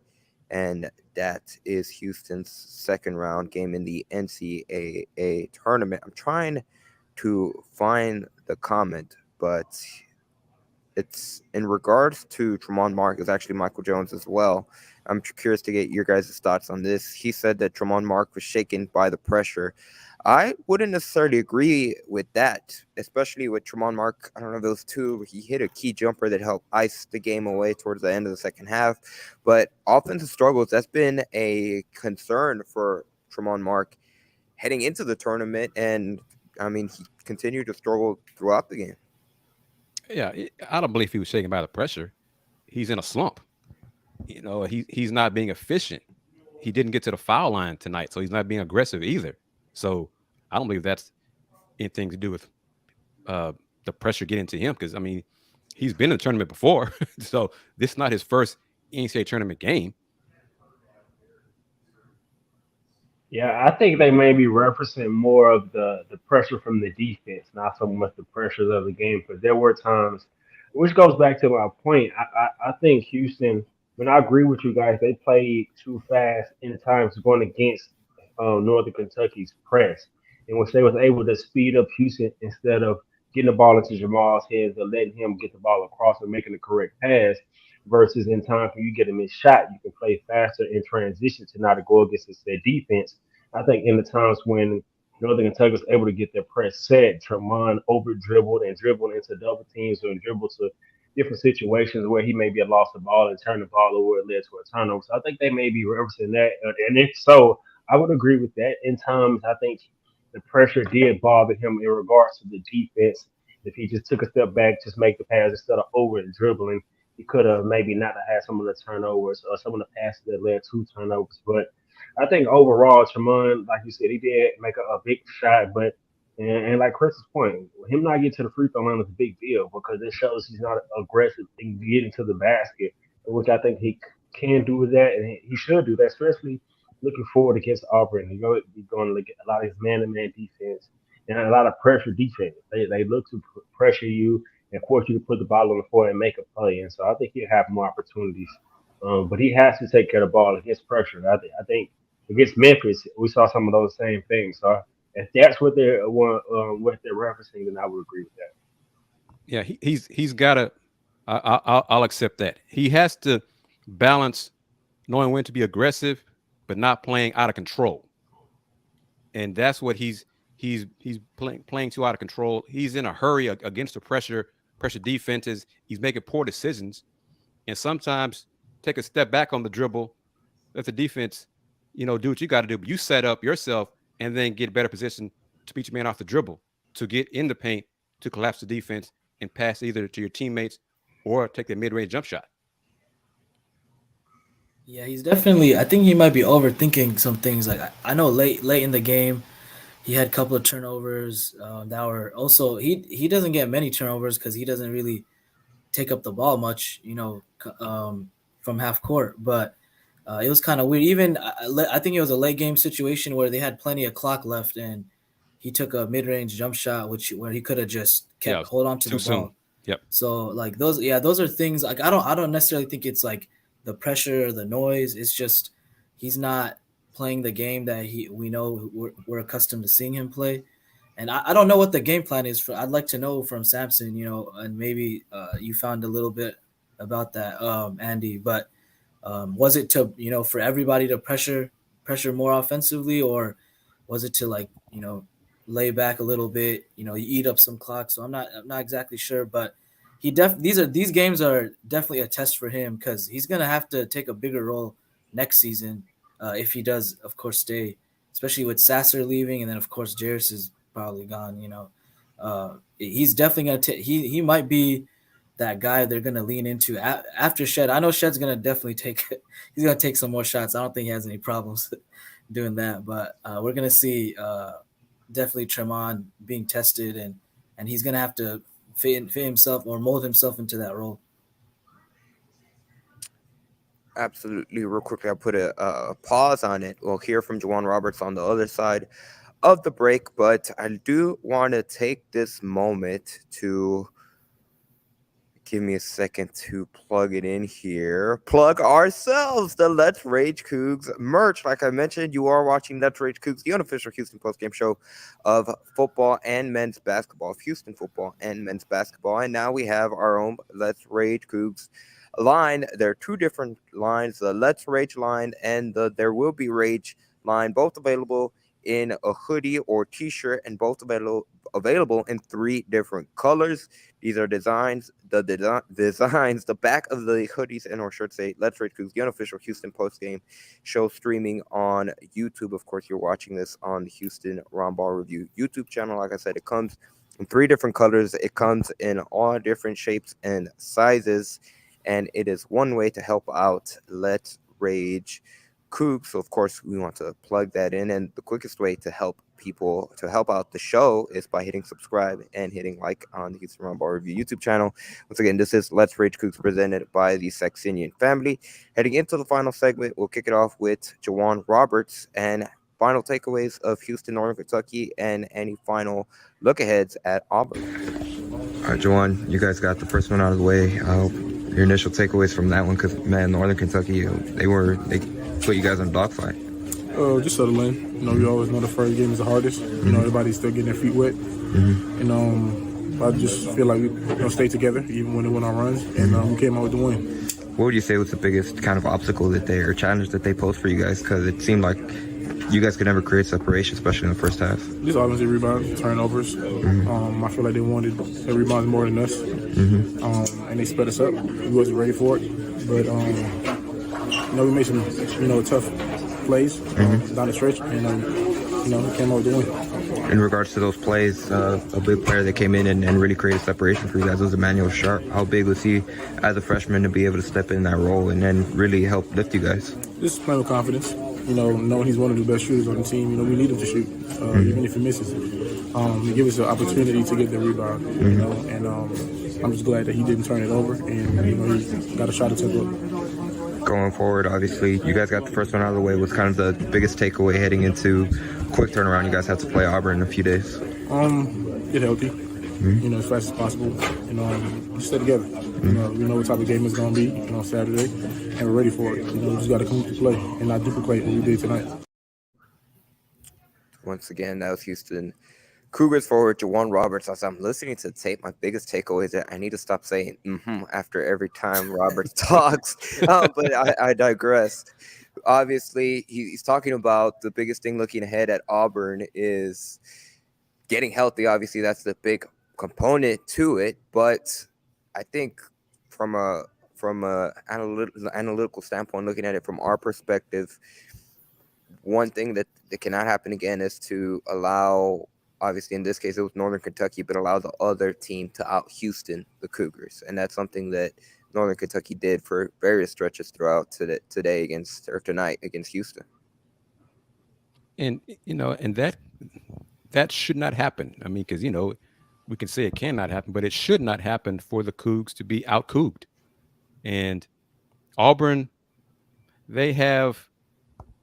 and that is Houston's second round game in the NCAA Tournament. I'm trying to find the comment, but it's in regards to Tremont Mark. It's actually Michael Jones as well. I'm curious to get your guys' thoughts on this. He said that Tremont Mark was shaken by the pressure. I wouldn't necessarily agree with that, especially with Tremont Mark. I don't know if those two. He hit a key jumper that helped ice the game away towards the end of the second half. But offensive struggles, that's been a concern for Tremont Mark heading into the tournament. And, I mean, he continued to struggle throughout the game. Yeah, I don't believe he was shaken by the pressure. He's in a slump. He's not being efficient. He didn't get to the foul line tonight, so he's not being aggressive either. So I don't believe that's anything to do with the pressure getting to him, because, I mean, he's been in the tournament before. So this is not his first NCAA tournament game. Yeah, I think they may be referencing more of the pressure from the defense, not so much the pressures of the game. Because there were times, which goes back to my point. I think Houston. When I agree with you guys, they played too fast in times going against Northern Kentucky's press, in which they was able to speed up Houston instead of getting the ball into Jamal's hands and letting him get the ball across and making the correct pass. Versus in time for you get him in shot, you can play faster in transition to not go against their defense. I think in the times when Northern Kentucky was able to get their press set. Tremont over dribbled and dribbled into double teams or dribbled to different situations where he maybe had lost the ball and turned the ball over and led to a turnover. So I think they may be referencing that. And if so, I would agree with that. In times, I think the pressure did bother him in regards to the defense. If he just took a step back, just make the pass instead of over and dribbling, he could have maybe not had some of the turnovers or some of the passes that led to turnovers. But I think overall, Tremont, like you said, he did make a big shot, but and like Chris's point, him not getting to the free throw line is a big deal because it shows he's not aggressive in getting to the basket, which I think he can do with that, and he should do that, especially looking forward against Auburn. He's going to look at a lot of his man-to-man defense and a lot of pressure defense. They look to pressure you and force you to put the ball on the floor and make a play, and so I think he'll have more opportunities. But he has to take care of the ball against pressure. I think against Memphis, we saw some of those same things. So if that's what they're referencing, then I would agree with that. Yeah, he's got to. I'll accept that. He has to balance knowing when to be aggressive, but not playing out of control. And that's what he's playing too out of control. He's in a hurry against the pressure defenses. He's making poor decisions, and sometimes take a step back on the dribble, let the defense, do what you got to do. But you set up yourself and then get better position to beat your man off the dribble, to get in the paint, to collapse the defense and pass either to your teammates or take the mid-range jump shot. Yeah, he's definitely. I think he might be overthinking some things. Like I know late in the game, he had a couple of turnovers that were also he doesn't get many turnovers because he doesn't really take up the ball much, from half court. But it was kind of weird. Even I think it was a late game situation where they had plenty of clock left, and he took a mid range jump shot, where he could have just kept hold on to the ball. Yep. So like those are things like I don't necessarily think it's like the pressure or the noise. It's just he's not playing the game that we know we're accustomed to seeing him play. And I don't know what the game plan is I'd like to know from Samson, and maybe you found a little bit about that, Andy, but was it to, for everybody to pressure more offensively, or was it to lay back a little bit, you eat up some clock? So I'm not exactly sure, but these games are definitely a test for him because he's going to have to take a bigger role next season if he does, of course, stay, especially with Sasser leaving. And then, of course, Jairus is probably gone, he's definitely going to he might be that guy they're going to lean into after Shed. I know Shed's going to definitely he's going to take some more shots. I don't think he has any problems doing that, but we're going to see definitely Tremont being tested, and he's going to have to fit himself or mold himself into that role. Absolutely. Real quickly, I'll put a pause on it. We'll hear from Juwan Roberts on the other side of the break, but I do want to take this moment to give me a second to plug it in here. Plug ourselves, the Let's Rage Cougs merch. Like I mentioned, you are watching Let's Rage Cougs, the unofficial Houston postgame show of football and men's basketball, of Houston football and men's basketball. And now we have our own Let's Rage Cougs line. There are two different lines, the Let's Rage line and the There Will Be Rage line, both available in a hoodie or t-shirt, and both available in 3 different colors. These are designs. The back of the hoodies and or shirts say Let's Rage Coogs, the unofficial Houston postgame show, streaming on YouTube. Of course, you're watching this on the Houston Roundball Review YouTube channel. Like I said, it comes in 3 different colors. It comes in all different shapes and sizes, and it is one way to help out Let's Rage Cougs. So of course we want to plug that in, and the quickest way to help out the show is by hitting subscribe and hitting like on the Houston Roundball Review YouTube channel. Once again, this is Let's Rage Cougs presented by the Saxenian Family. Heading into the final segment, we'll kick it off with Juwan Roberts and final takeaways of Houston, Northern Kentucky, and any final look aheads at Auburn. All right, Juwan, you guys got the first one out of the way. Your initial takeaways from that one, because man, Northern Kentucky, they put you guys in a dogfight. Just settle in. You always know the first game is the hardest. Everybody's still getting their feet wet. I just feel like we stay together even when they went on runs, and we came out with the win. What would you say was the biggest kind of obstacle or challenge that they posed for you guys? Because it seemed like you guys could never create separation, especially in the first half. Just offensive rebounds, turnovers. I feel like they wanted the rebounds more than us, and they sped us up. We wasn't ready for it, but we made some tough plays down the stretch, and we came out with the win. In regards to those plays, a big player that came in and really created separation for you guys was Emmanuel Sharp. How big was he as a freshman to be able to step in that role and then really help lift you guys? Just playing with confidence, knowing he's one of the best shooters on the team. We need him to shoot, even if he misses. He gives us the opportunity to get the rebound, and I'm just glad that he didn't turn it over, and he got a shot at tempo. Going forward, obviously, you guys got the first one out of the way. What's kind of the biggest takeaway heading into quick turnaround? You guys have to play Auburn in a few days. Get healthy, as fast as possible, just stay together. We know what type of game it's going to be on Saturday, and we're ready for it. We just got to come to play and not duplicate what we did tonight. Once again, that was Houston Cougars forward Juwan Roberts. As I'm listening to the tape, my biggest takeaway is that I need to stop saying after every time Roberts talks. But I digress. Obviously, he's talking about the biggest thing looking ahead at Auburn is getting healthy. Obviously, that's the big component to it. But I think from a analytical standpoint, looking at it from our perspective, one thing that cannot happen again is to allow, obviously in this case it was Northern Kentucky, but allow the other team to out Houston the Cougars. And that's something that Northern Kentucky did for various stretches throughout tonight against Houston. And, and that should not happen. I mean, because, we can say it cannot happen, but it should not happen for the Cougs to be out-Couged. And Auburn, they have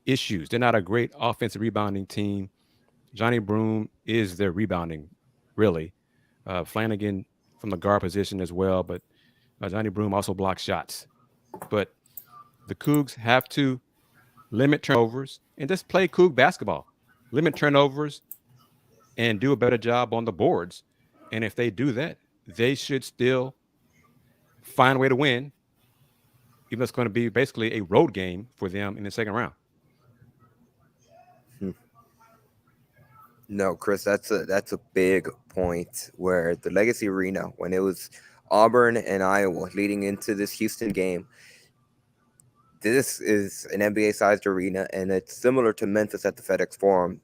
issues. They're not a great offensive rebounding team. Johnny Broome is their rebounding, really. Flanagan from the guard position as well, but Johnny Broome also blocks shots. But the Cougs have to limit turnovers and just play Coug basketball. Limit turnovers and do a better job on the boards. And if they do that, they should still find a way to win, even though it's going to be basically a road game for them in the second round. No, Kris, that's a big point where the Legacy Arena, when it was Auburn and Iowa leading into this Houston game, this is an NBA-sized arena, and it's similar to Memphis at the FedEx Forum.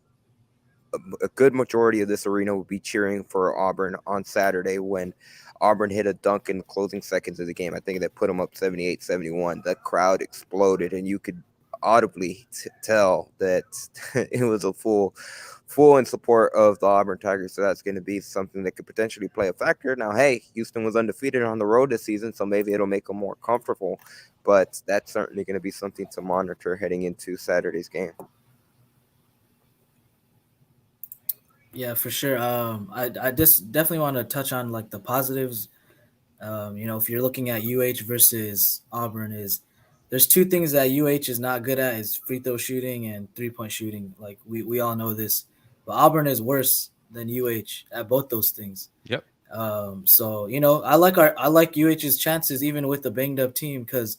A good majority of this arena will be cheering for Auburn on Saturday when Auburn hit a dunk in the closing seconds of the game. I think they put them up 78-71. The crowd exploded, and you could audibly tell that it was a full in support of the Auburn Tigers. So that's going to be something that could potentially play a factor. Now, hey, Houston was undefeated on the road this season, so maybe it'll make them more comfortable. But that's certainly going to be something to monitor heading into Saturday's game. Yeah, for sure. I just definitely want to touch on like the positives. If you're looking at UH versus Auburn, there's two things that UH is not good at is free throw shooting and 3-point shooting. Like we all know this, but Auburn is worse than UH at both those things. Yep. So I like UH's chances even with the banged up team because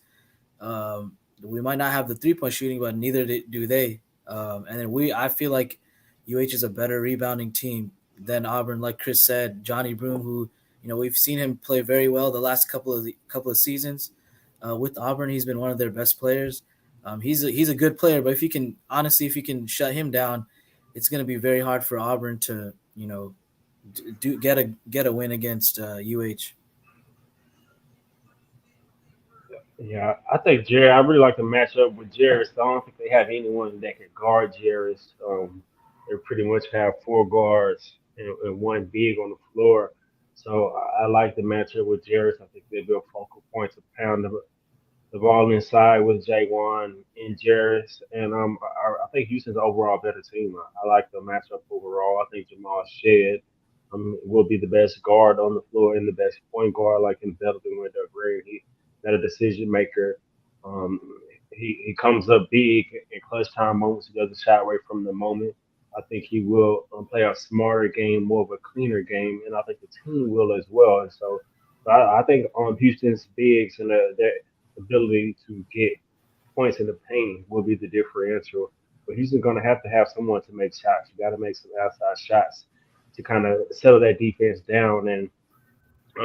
we might not have the 3-point shooting, but neither do they. And then I feel like UH is a better rebounding team than Auburn. Like Kris said, Johnny Broome, who we've seen him play very well the last couple of seasons. With Auburn, he's been one of their best players. He's a good player, but if you can shut him down, it's going to be very hard for Auburn to get a win against UH. Yeah, I think Jerry. I really like the matchup with Jarris. I don't think they have anyone that can guard Jarris. They pretty much have 4 guards and 1 big on the floor. So I like the matchup with Jarris. I think they'll be a focal point to pound the ball inside with Jawan and Jarris. And I think Houston's overall better team. I like the matchup overall. I think Jamal Shead will be the best guard on the floor and the best point guard, like in Belton with Green. He's not a decision maker. He comes up big in clutch time moments. He doesn't shy away from the moment. I think he will play a smarter game, more of a cleaner game, and I think the team will as well. And so I think Houston's bigs and their ability to get points in the paint will be the differential But Houston's going to have someone to make shots. You got to make some outside shots to kind of settle that defense down. And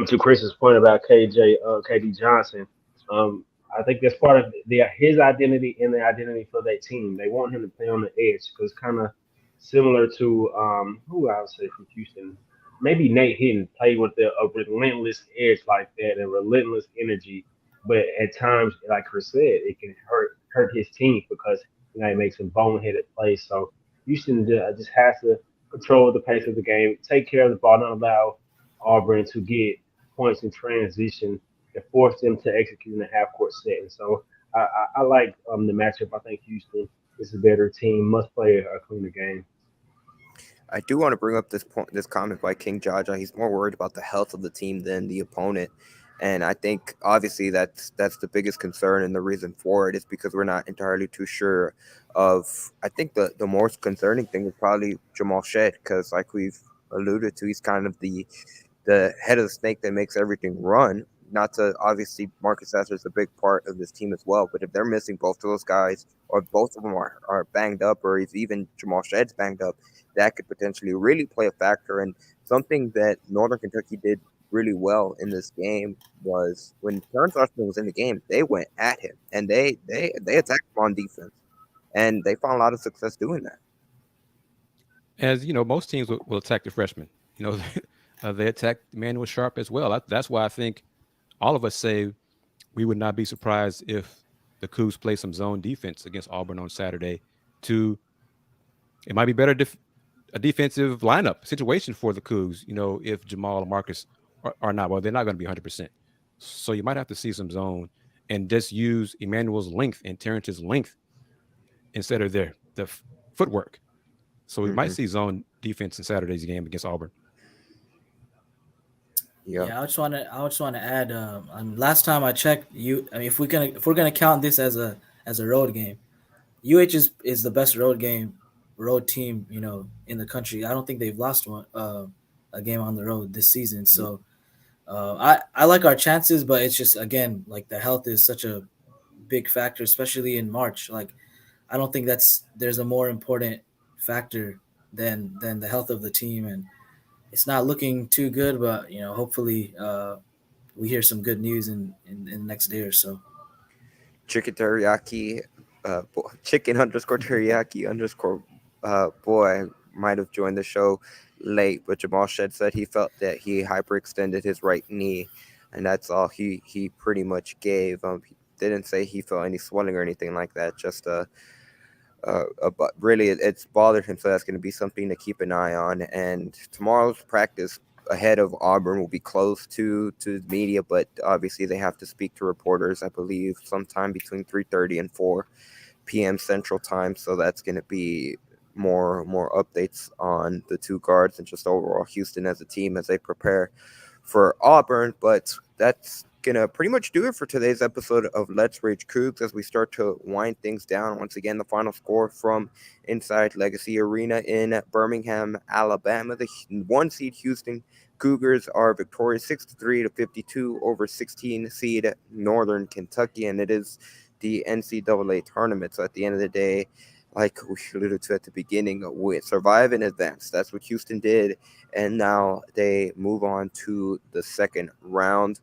to Chris's point about KD Johnson, I think that's part of his identity and the identity for that team. They want him to play on the edge because kind of similar to who I would say from Houston, maybe Nate Hinton played with a relentless edge like that and relentless energy. But at times, like Chris said, it can hurt his team because he makes some boneheaded plays. So Houston just has to control the pace of the game, take care of the ball, not allow Auburn to get points in transition and force them to execute in the half court set. And so I like the matchup. I think Houston is a better team, must play a cleaner game. I do want to bring up this comment by King Jaja. He's more worried about the health of the team than the opponent. And I think obviously that's the biggest concern, and the reason for it is because we're not entirely too sure of. I think the most concerning thing is probably Jamal Shead, because like we've alluded to, he's kind of the head of the snake that makes everything run. Not to obviously Marcus Sasser is a big part of this team as well, but if they're missing both of those guys, or both of them are banged up, or if even Jamal Shead's banged up, that could potentially really play a factor. And something that Northern Kentucky did really well in this game was when Terrence Rushman was in the game, they went at him and they attacked him on defense, and they found a lot of success doing that. As you know, most teams will attack the freshman. They attacked Emmanuel Sharp as well. That's why I think all of us say we would not be surprised if the Cougs play some zone defense against Auburn on Saturday. It might be better a defensive lineup situation for the Cougs, if Jamal and Marcus are not. Well, they're not going to be 100%. So you might have to see some zone and just use Emmanuel's length and Terrence's length instead of the footwork. So we might see zone defense in Saturday's game against Auburn. Yeah, I just want to add. Last time I checked, if we're gonna count this as a road game, UH is the best road team in the country. I don't think they've lost a game on the road this season. So I like our chances, but it's just, again, like, the health is such a big factor, especially in March. Like, I don't think there's a more important factor than the health of the team, and it's not looking too good, but hopefully we hear some good news in the next day or so. Chicken teriyaki, chicken _ boy might have joined the show late, but Jamal Shead said he felt that he hyperextended his right knee, and that's all he pretty much gave. He didn't say he felt any swelling or anything like that. Just but really it's bothered him, so that's going to be something to keep an eye on. And tomorrow's practice ahead of Auburn will be closed to the media, but obviously they have to speak to reporters, I believe, sometime between 3:30 and 4 p.m. Central Time. So that's going to be more updates on the two guards and just overall Houston as a team as they prepare for Auburn. But that's gonna pretty much do it for today's episode of Let's Rage Cougs as we start to wind things down. Once again, the final score from inside Legacy Arena in Birmingham, Alabama. The 1 seed Houston Cougars are victorious 63-52 over 16 seed Northern Kentucky, and it is the NCAA tournament. So at the end of the day, like we alluded to at the beginning, we survive and advance. That's what Houston did, and now they move on to the second round.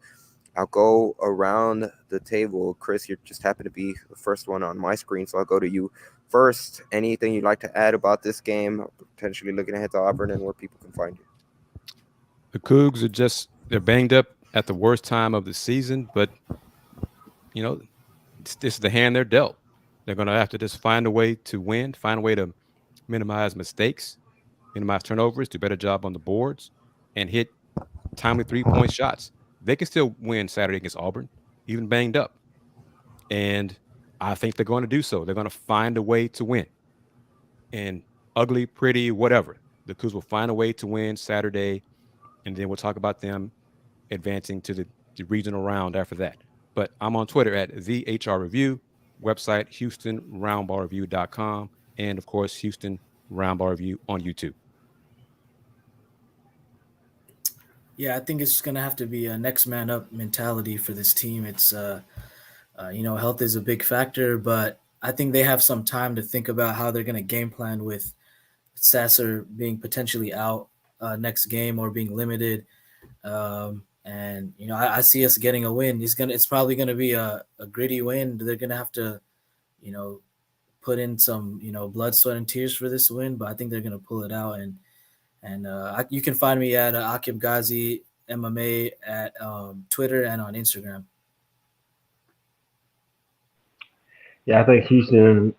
I'll go around the table. Kris, you just happen to be the first one on my screen, so I'll go to you first. Anything you'd like to add about this game, potentially looking ahead to Auburn and where people can find you? The Cougs they're banged up at the worst time of the season, but, this is the hand they're dealt. They're going to have to just find a way to win, find a way to minimize mistakes, minimize turnovers, do a better job on the boards, and hit timely 3-point shots. They can still win Saturday against Auburn, even banged up. And I think they're going to do so. They're going to find a way to win. And ugly, pretty, whatever. The Cougs will find a way to win Saturday, and then we'll talk about them advancing to the regional round after that. But I'm on Twitter at @TheHRReview, website HoustonRoundballReview.com, and, of course, Houston Roundball Review on YouTube. Yeah, I think it's just going to have to be a next man up mentality for this team. It's, health is a big factor, but I think they have some time to think about how they're going to game plan with Sasser being potentially out next game or being limited. And I see us getting a win. It's probably gonna be a gritty win. They're gonna have to, put in some, blood, sweat, and tears for this win. But I think they're gonna pull it out. And you can find me at Aqib Gazi MMA at Twitter and on Instagram. Yeah, I think Houston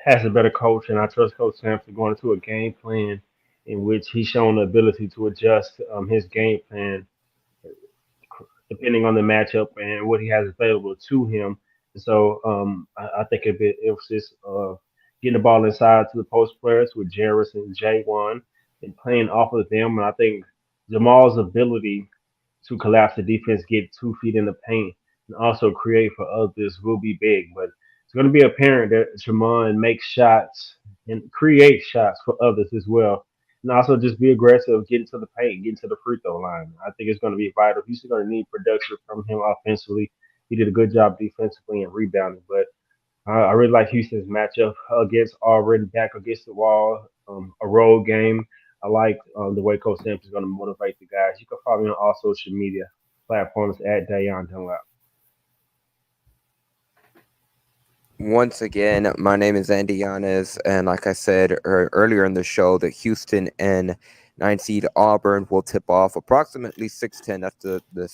has a better coach, and I trust Coach Sampson going into a game plan in which he's shown the ability to adjust his game plan depending on the matchup and what he has available to him. And so I think a bit emphasis getting the ball inside to the post players with Jarris and J1 and playing off of them. And I think Jamal's ability to collapse the defense, get 2 feet in the paint, and also create for others will be big. But it's going to be apparent that Jamon makes shots and create shots for others as well. And also just be aggressive, get into the paint, get into the free throw line. I think it's going to be vital. He's going to need production from him offensively. He did a good job defensively and rebounding. But I really like Houston's matchup against Auburn, back against the wall, a road game. I like the way Coach Sampson is going to motivate the guys. You can follow me on all social media platforms at Dayon Dunlap. Once again, my name is Andy Yanez, and like I said earlier in the show, the Houston and 9 seed Auburn will tip off approximately 6:10. That's the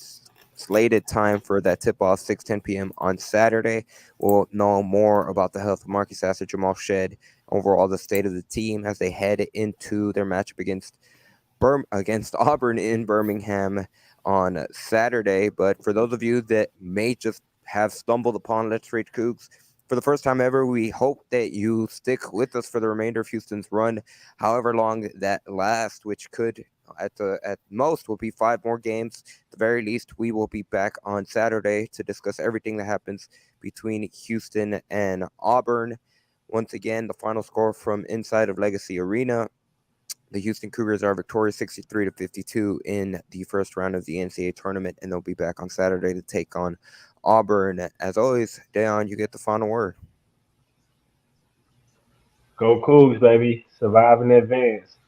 slated time for that tip-off, 6:10 p.m. on Saturday. We'll know more about the health of Marcus Sasser, Jamal Shed, overall the state of the team as they head into their matchup against Auburn in Birmingham on Saturday. But for those of you that may just have stumbled upon Let's Rage Coogs for the first time ever, we hope that you stick with us for the remainder of Houston's run, however long that lasts, which could at most will be 5 more games. At the very least, we will be back on Saturday to discuss everything that happens between Houston and Auburn. Once again, the final score from inside of Legacy Arena: the Houston Cougars are victorious 63-52 in the first round of the NCAA tournament, and they'll be back on Saturday to take on Auburn. As always, Dayon, you get the final word. Go Cougs, baby. Survive in advance.